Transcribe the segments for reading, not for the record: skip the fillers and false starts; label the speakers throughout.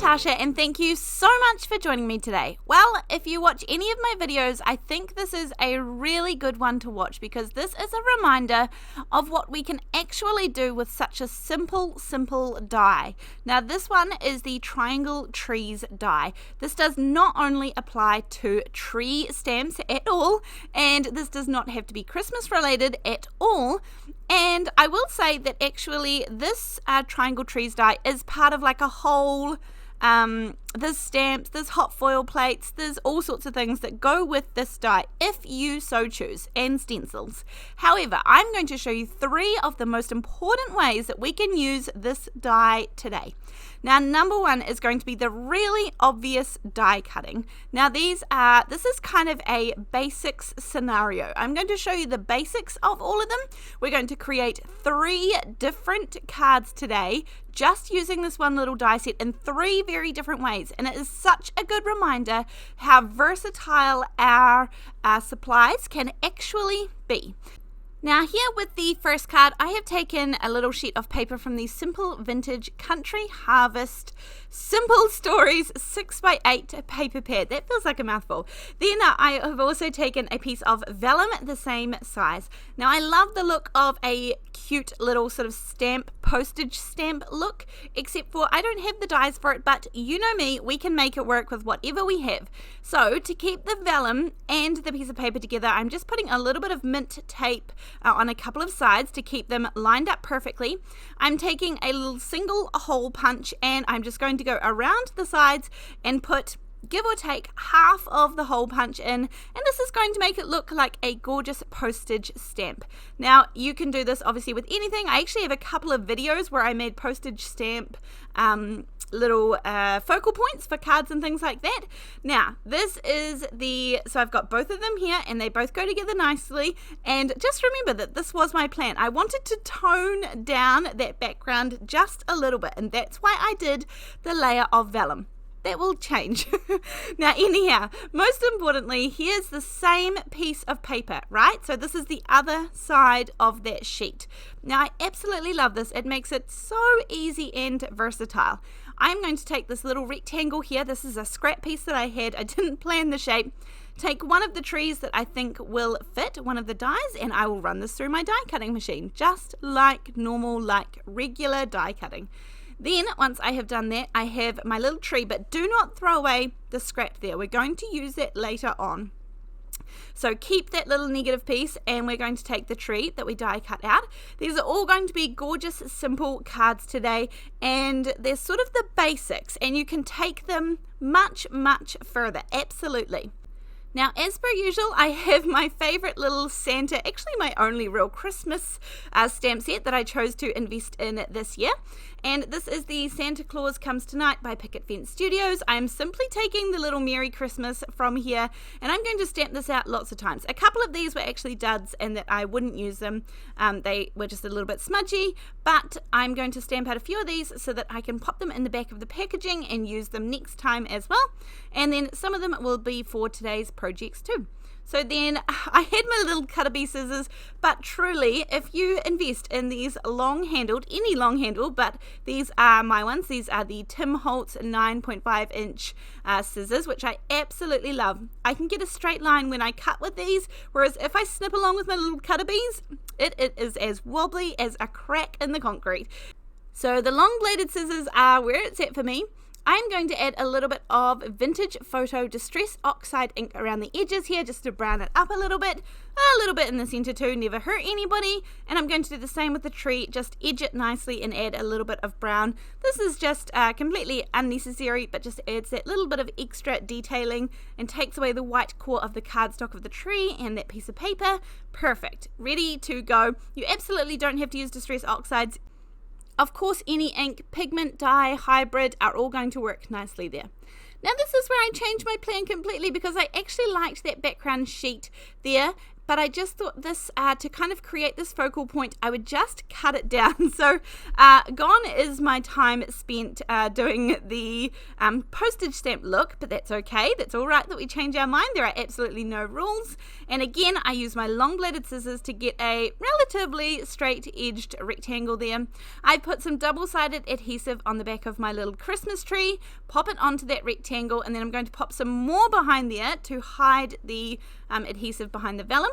Speaker 1: Natasha, and thank you so much for joining me today. Well, if you watch any of my videos, I think this is a really good one to watch because this is a reminder of what we can actually do with such a simple die. Now this one is the Triangle Trees die. This does not only apply to tree stamps at all, and this does not have to be Christmas related at all. And I will say that actually this Triangle Trees die is part of like a whole, there's stamps, there's hot foil plates, there's all sorts of things that go with this die if you so choose, and stencils. However, I'm going to show you 3 of the most important ways that we can use this die today. Now, number 1 is going to be the really obvious die cutting. Now, this is kind of a basics scenario. I'm going to show you the basics of all of them. We're going to create 3 different cards today, just using this one little die set in 3 very different ways. And it is such a good reminder how versatile our supplies can actually be. Now here with the first card, I have taken a little sheet of paper from the Simple Vintage Country Harvest Simple Stories 6x8 paper pad. That feels like a mouthful. Then I have also taken a piece of vellum the same size. Now I love the look of a cute little sort of stamp, postage stamp look, except for I don't have the dies for it, but you know me, we can make it work with whatever we have. So to keep the vellum and the piece of paper together, I'm just putting a little bit of mint tape on a couple of sides to keep them lined up perfectly. I'm taking a little single hole punch and I'm just going to go around the sides and put, give or take, half of the hole punch in, and this is going to make it look like a gorgeous postage stamp. Now you can do this obviously with anything. I actually have a couple of videos where I made postage stamp little focal points for cards and things like that. Now this is so I've got both of them here and they both go together nicely, and just remember that this was my plan. I wanted to tone down that background just a little bit, and that's why I did the layer of vellum. That will change. Now anyhow, most importantly, here's the same piece of paper, right? So this is the other side of that sheet. Now I absolutely love this. It makes it so easy and versatile. I'm going to take this little rectangle here. This is a scrap piece that I had. I didn't plan the shape. Take one of the trees that I think will fit one of the dies, and I will run this through my die cutting machine, just like normal, like regular die cutting. Then once I have done that, I have my little tree, but do not throw away the scrap there. We're going to use that later on. So keep that little negative piece, and we're going to take the tree that we die cut out. These are all going to be gorgeous, simple cards today, and they're sort of the basics, and you can take them much further, absolutely. Now, as per usual, I have my favorite little Santa, actually my only real Christmas stamp set that I chose to invest in this year. And this is the Santa Claus Comes Tonight by Picket Studios. I'm simply taking the little Merry Christmas from here, and I'm going to stamp this out lots of times. A couple of these were actually duds and that I wouldn't use them. They were just a little bit smudgy, but I'm going to stamp out a few of these so that I can pop them in the back of the packaging and use them next time as well. And then some of them will be for today's projects too. So then I had my little Cutterbee scissors, but truly, if you invest in these long-handled, any long handle, but these are my ones. These are the Tim Holtz 9.5 inch scissors, which I absolutely love. I can get a straight line when I cut with these, whereas if I snip along with my little Cutterbees, it is as wobbly as a crack in the concrete. So the long-bladed scissors are where it's at for me. I'm going to add a little bit of Vintage Photo Distress Oxide ink around the edges here just to brown it up a little bit in the center too, never hurt anybody. And I'm going to do the same with the tree, just edge it nicely and add a little bit of brown. This is just completely unnecessary, but just adds that little bit of extra detailing and takes away the white core of the cardstock of the tree and that piece of paper. Perfect, ready to go. You absolutely don't have to use Distress Oxides. Of course, any ink, pigment, dye, hybrid are all going to work nicely there. Now this is where I changed my plan completely because I actually liked that background sheet there, but I just thought this, to kind of create this focal point, I would just cut it down. So gone is my time spent doing the postage stamp look, but that's okay. That's all right that we change our mind. There are absolutely no rules. And again, I use my long bladed scissors to get a relatively straight edged rectangle there. I put some double-sided adhesive on the back of my little Christmas tree, pop it onto that rectangle, and then I'm going to pop some more behind there to hide the adhesive behind the vellum.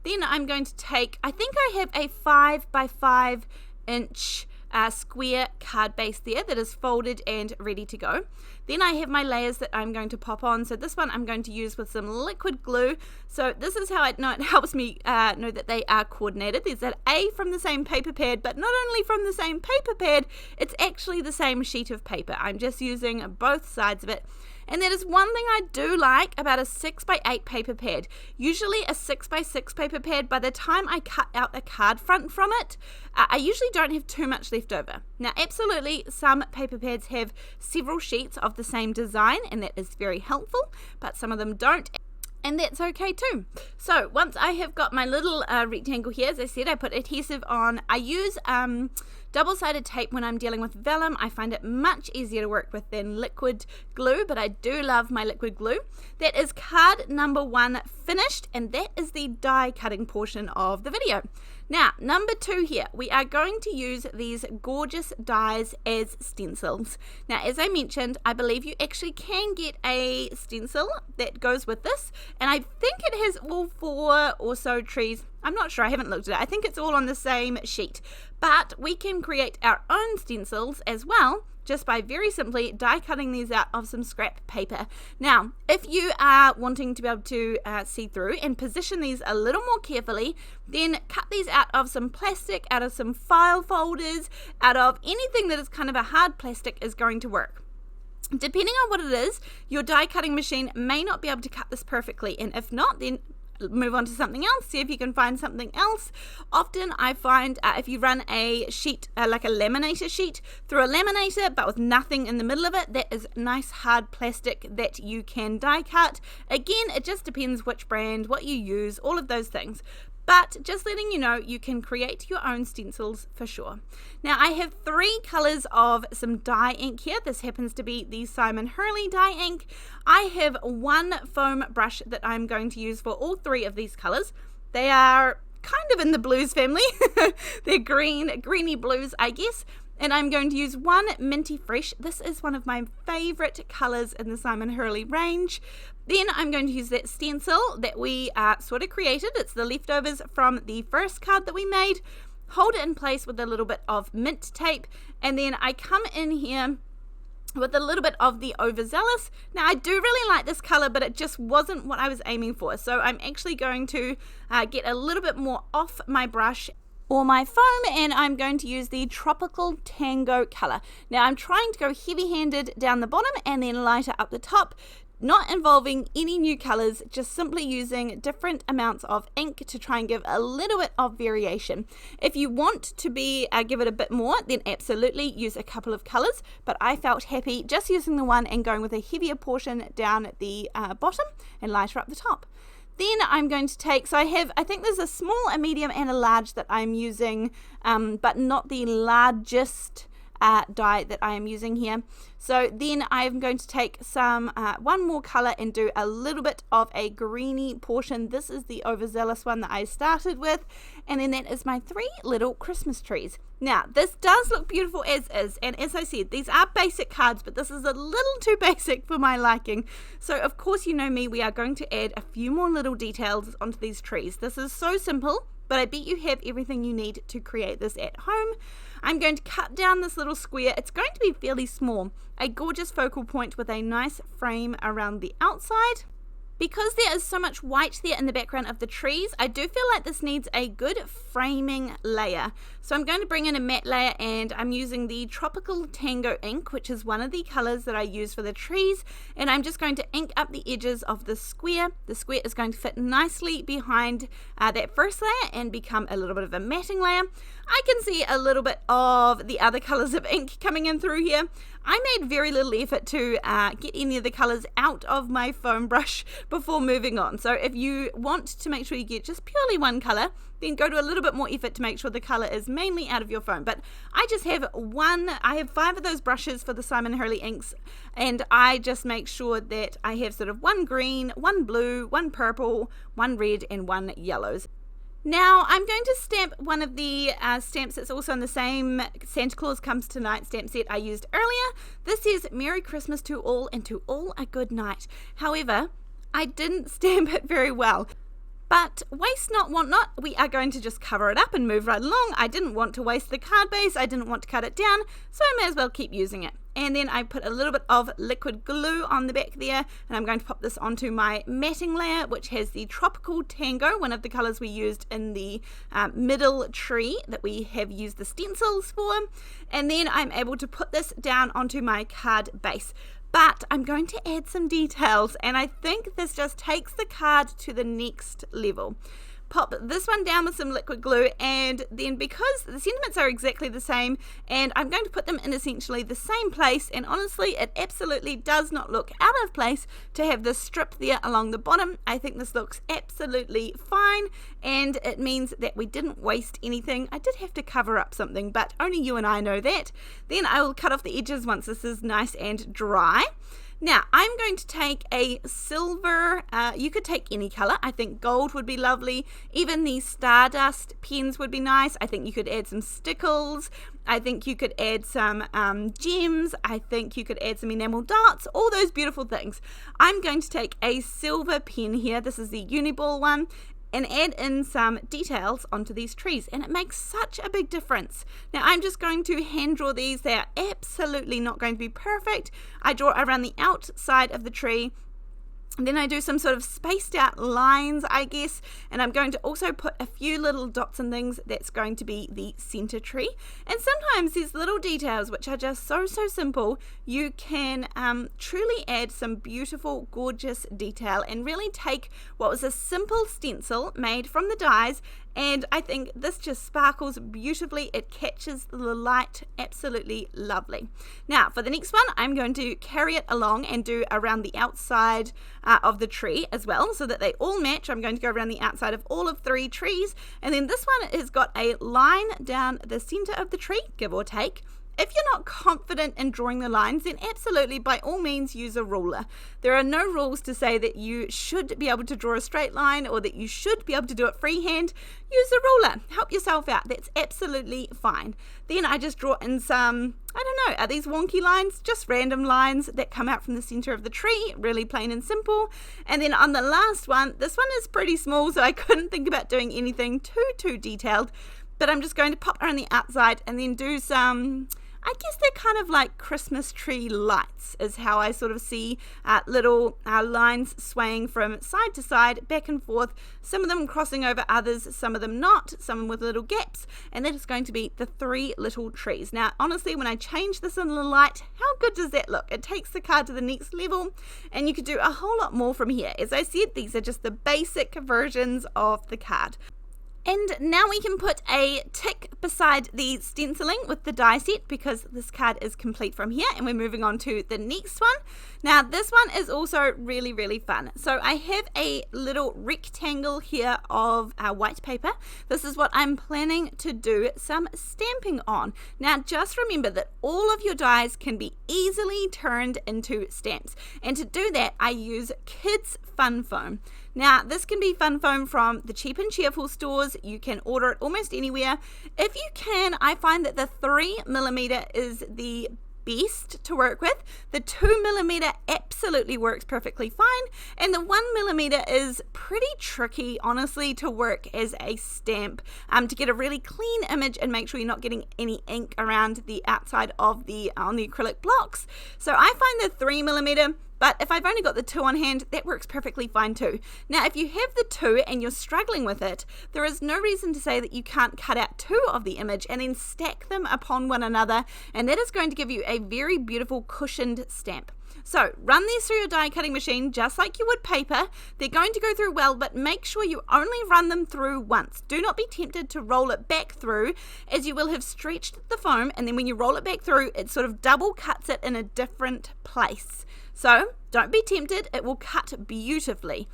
Speaker 1: Then I'm going to take, I think I have a 5 by 5 inch square card base there that is folded and ready to go. Then I have my layers that I'm going to pop on. So this one I'm going to use with some liquid glue. So this is how I know it helps me know that they are coordinated. There's that A from the same paper pad, but not only from the same paper pad, it's actually the same sheet of paper. I'm just using both sides of it. And that is one thing I do like about a 6 by 8 paper pad. Usually a 6 by 6 paper pad, by the time I cut out a card front from it, I usually don't have too much left over. Now absolutely some paper pads have several sheets of the same design, and that is very helpful, but some of them don't. And that's okay too. So once I have got my little rectangle here, as I said, I put adhesive on. I use double-sided tape when I'm dealing with vellum. I find it much easier to work with than liquid glue, but I do love my liquid glue. That is card number 1 finished, and that is the die cutting portion of the video. Now, number 2 here, we are going to use these gorgeous dies as stencils. Now, as I mentioned, I believe you actually can get a stencil that goes with this, and I think it has all 4 or so trees. I'm not sure, I haven't looked at it. I think it's all on the same sheet, but we can create our own stencils as well, just by very simply die cutting these out of some scrap paper. Now, if you are wanting to be able to see through and position these a little more carefully, then cut these out of some plastic, out of some file folders, out of anything that is kind of a hard plastic is going to work. Depending on what it is, your die cutting machine may not be able to cut this perfectly, and if not, then move on to something else, see if you can find something else. Often I find if you run a sheet, like a laminator sheet, through a laminator but with nothing in the middle of it, that is nice hard plastic that you can die cut. Again, it just depends which brand, what you use, all of those things. But just letting you know, you can create your own stencils for sure. Now I have 3 colors of some dye ink here. This happens to be the Simon Hurley dye ink. I have 1 foam brush that I'm going to use for all 3 of these colors. They are kind of in the blues family. They're greeny blues, I guess. And I'm going to use 1 Minty Fresh. This is one of my favorite colors in the Simon Hurley range. Then I'm going to use that stencil that we sort of created. It's the leftovers from the first card that we made. Hold it in place with a little bit of mint tape, and then I come in here with a little bit of the Overzealous. Now I do really like this color, but it just wasn't what I was aiming for. So I'm actually going to get a little bit more off my brush or my foam, and I'm going to use the Tropical Tango color. Now I'm trying to go heavy-handed down the bottom and then lighter up the top, not involving any new colors, just simply using different amounts of ink to try and give a little bit of variation. If you want to give it a bit more, then absolutely use a couple of colors, but I felt happy just using the one and going with a heavier portion down at the bottom and lighter up the top. Then I'm going to take, so I think there's a small, a medium, and a large that I'm using, but not the largest dye that I am using here. So then I'm going to take some one more color and do a little bit of a greeny portion. This is the Overzealous one that I started with, and then that is my 3 little Christmas trees. Now this does look beautiful as is, and as I said, these are basic cards, but this is a little too basic for my liking. So of course, you know me, we are going to add a few more little details onto these trees. This is so simple, but I bet you have everything you need to create this at home. I'm going to cut down this little square. It's going to be fairly small, a gorgeous focal point with a nice frame around the outside. Because there is so much white there in the background of the trees, I do feel like this needs a good framing layer. So I'm going to bring in a matte layer, and I'm using the Tropical Tango ink, which is one of the colors that I use for the trees, and I'm just going to ink up the edges of the square. The square is going to fit nicely behind that first layer and become a little bit of a matting layer. I can see a little bit of the other colors of ink coming in through here. I made very little effort to get any of the colors out of my foam brush before moving on. So if you want to make sure you get just purely one color, then go to a little bit more effort to make sure the color is mainly out of your foam. But I just have I have 5 of those brushes for the Simon Hurley inks, and I just make sure that I have sort of 1 green, 1 blue, 1 purple, 1 red, and 1 yellows. Now I'm going to stamp one of the stamps that's also in the same Santa Claus Comes Tonight stamp set I used earlier. This is Merry Christmas to all, and to all a good night. However, I didn't stamp it very well. But waste not, want not, we are going to just cover it up and move right along. I didn't want to waste the card base, I didn't want to cut it down, so I may as well keep using it. And then I put a little bit of liquid glue on the back there, and I'm going to pop this onto my matting layer, which has the Tropical Tango, one of the colors we used in the middle tree that we have used the stencils for. And then I'm able to put this down onto my card base. But I'm going to add some details, and I think this just takes the card to the next level. Pop this one down with some liquid glue, and then because the sentiments are exactly the same, and I'm going to put them in essentially the same place, and honestly it absolutely does not look out of place to have this strip there along the bottom. I think this looks absolutely fine, and it means that we didn't waste anything. I did have to cover up something, but only you and I know that. Then I will cut off the edges once this is nice and dry. Now, I'm going to take a silver, you could take any color. I think gold would be lovely. Even these Stardust pens would be nice. I think you could add some stickles. I think you could add some gems. I think you could add some enamel darts, all those beautiful things. I'm going to take a silver pen here. This is the Uni-Ball one, and add in some details onto these trees, and it makes such a big difference. Now I'm just going to hand draw these. They are absolutely not going to be perfect. I draw around the outside of the tree, and then I do some sort of spaced out lines, I guess, and I'm going to also put a few little dots and things that's going to be the center tree. And sometimes these little details, which are just so simple, you can truly add some beautiful, gorgeous detail and really take what was a simple stencil made from the dies, and I think this just sparkles beautifully. It catches the light absolutely lovely. Now for the next one, I'm going to carry it along and do around the outside of the tree as well, so that they all match. I'm going to go around the outside of all of 3 trees, and then this one has got a line down the center of the tree, give or take. If you're not confident in drawing the lines, then absolutely, by all means, use a ruler. There are no rules to say that you should be able to draw a straight line or that you should be able to do it freehand. Use a ruler. Help yourself out. That's absolutely fine. Then I just draw in some, I don't know, are these wonky lines? Just random lines that come out from the center of the tree, really plain and simple. And then on the last one, this one is pretty small, so I couldn't think about doing anything too detailed. But I'm just going to pop around the outside and then do some, I guess they're kind of like Christmas tree lights is how I sort of see little lines swaying from side to side, back and forth, some of them crossing over others, some of them not, some with little gaps, and that is going to be the 3 little trees. Now honestly, when I change this in the light, how good does that look? It takes the card to the next level, and you could do a whole lot more from here. As I said, these are just the basic versions of the card. And now we can put a tick beside the stenciling with the die set, because this card is complete from here, and we're moving on to the next one. Now this one is also really fun. So I have a little rectangle here of white paper. This is what I'm planning to do some stamping on. Now just remember that all of your dies can be easily turned into stamps, and to do that I use Kids Fun Foam. Now this can be fun foam from the Cheap and Cheerful stores. You can order it almost anywhere. If you can, I find that the 3mm is the best to work with. The 2mm absolutely works perfectly fine, and the 1mm is pretty tricky, honestly, to work as a stamp, to get a really clean image and make sure you're not getting any ink around the outside of the on the acrylic blocks. So I find the 3mm, but if I've only got the 2 on hand, that works perfectly fine too. Now if you have the 2 and you're struggling with it, there is no reason to say that you can't cut out 2 of the image and then stack them upon one another, and that is going to give you a very beautiful cushioned stamp. So run these through your die cutting machine just like you would paper. They're going to go through well, but make sure you only run them through once. Do not be tempted to roll it back through, as you will have stretched the foam, and then when you roll it back through, it sort of double cuts it in a different place. So Don't be tempted, it will cut beautifully.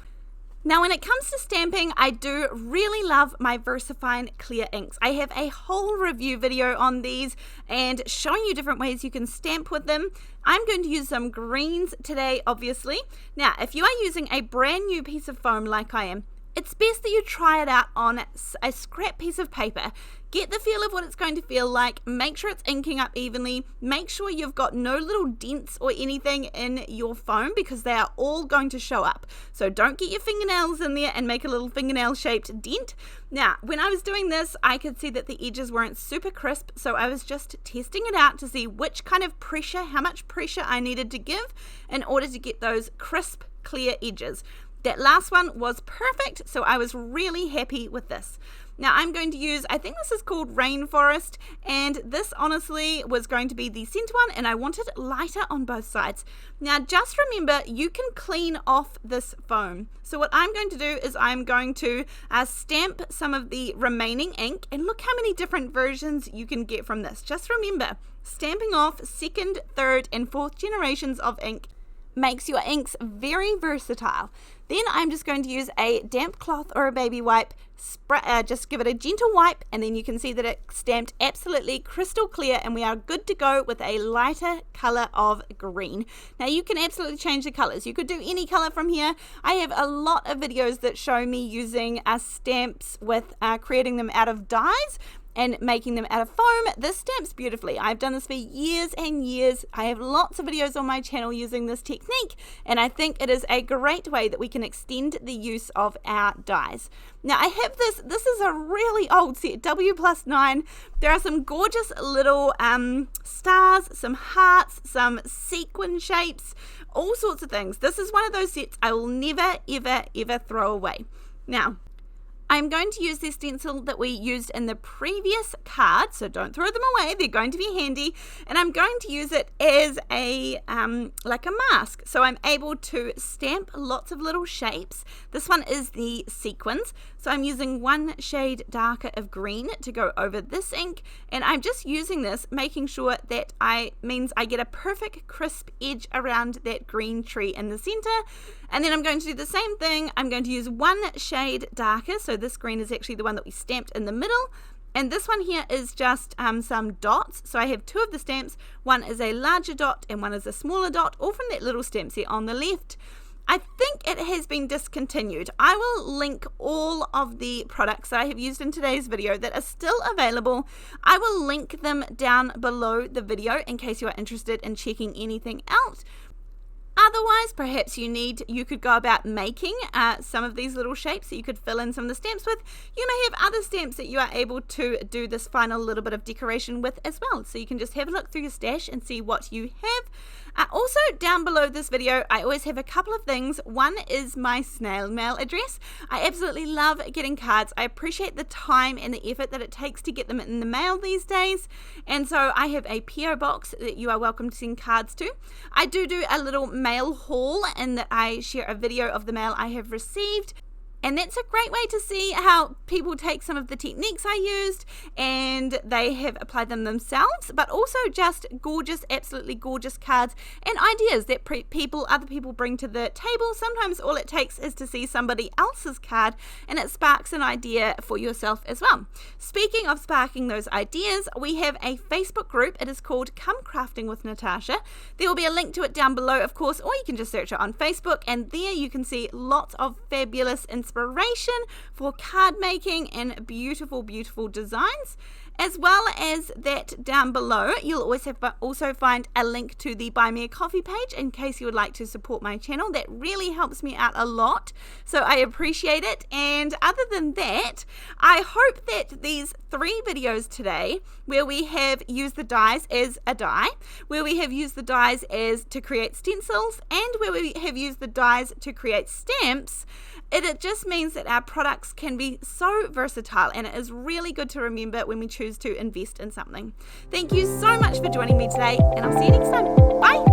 Speaker 1: Now when it comes to stamping, I do really love my VersaFine clear inks. I have a whole review video on these and showing you different ways you can stamp with them. I'm going to use some greens today, obviously. Now, if you are using a brand new piece of foam like I am, it's best that you try it out on a scrap piece of paper. Get the feel of what it's going to feel like, make sure it's inking up evenly, make sure you've got no little dents or anything in your foam because they are all going to show up. So don't get your fingernails in there and make a little fingernail shaped dent. Now, when I was doing this, I could see that the edges weren't super crisp, so I was just testing it out to see which kind of pressure, how much pressure I needed to give in order to get those crisp, clear edges. That last one was perfect, so I was really happy with this. Now I'm going to use, I think this is called Rainforest, and this honestly was going to be the center one, and I wanted lighter on both sides. Now just remember, you can clean off this foam. So what I'm going to do is I'm going to stamp some of the remaining ink, and look how many different versions you can get from this. Just remember, stamping off second, third, and fourth generations of ink makes your inks very versatile. Then I'm just going to use a damp cloth or a baby wipe, just give it a gentle wipe, and then you can see that it stamped absolutely crystal clear, and we are good to go with a lighter color of green. Now you can absolutely change the colors. You could do any color from here. I have a lot of videos that show me using stamps with creating them out of dyes and making them out of foam. This stamps beautifully. I've done this for years and years. I have lots of videos on my channel using this technique, and I think it is a great way that we can extend the use of our dyes. Now I have this is a really old set, W+9. There are some gorgeous little stars, some hearts, some sequin shapes, all sorts of things. This is one of those sets I will never, ever, ever throw away. Now, I'm going to use the stencil that we used in the previous card, so don't throw them away, they're going to be handy, and I'm going to use it as a like a mask, so I'm able to stamp lots of little shapes. This one is the sequins, so I'm using one shade darker of green to go over this ink, and I'm just using this, making sure that means I get a perfect crisp edge around that green tree in the center. And then I'm going to do the same thing. I'm going to use one shade darker, so this green is actually the one that we stamped in the middle, and this one here is just some dots. So I have two of the stamps, one is a larger dot and one is a smaller dot, all from that little stamp set on the left. I think it has been discontinued. I will link all of the products that I have used in today's video that are still available. I will link them down below the video in case you are interested in checking anything out. Otherwise, perhaps you could go about making some of these little shapes that you could fill in some of the stamps with. You may have other stamps that you are able to do this final little bit of decoration with as well. So you can just have a look through your stash and see what you have. Also, down below this video, I always have a couple of things. One is my snail mail address. I absolutely love getting cards. I appreciate the time and the effort that it takes to get them in the mail these days. And so I have a P.O Box that you are welcome to send cards to. I do a little mail haul, and that I share a video of the mail I have received. And that's a great way to see how people take some of the techniques I used and they have applied them themselves, but also just gorgeous, absolutely gorgeous cards and ideas that other people bring to the table. Sometimes all it takes is to see somebody else's card and it sparks an idea for yourself as well. Speaking of sparking those ideas, we have a Facebook group. It is called Come Crafting with Natasha. There will be a link to it down below, of course, or you can just search it on Facebook, and there you can see lots of fabulous inspiration for card making and beautiful, beautiful designs. As well as that, down below you'll always also find a link to the Buy Me a Coffee page in case you would like to support my channel. That really helps me out a lot, so I appreciate it. And other than that, I hope that these 3 videos today, where we have used the dies as a die, where we have used the dies as to create stencils, and where we have used the dies to create stamps, it just means that our products can be so versatile, and it is really good to remember when we choose to invest in something. Thank you so much for joining me today, and I'll see you next time. Bye!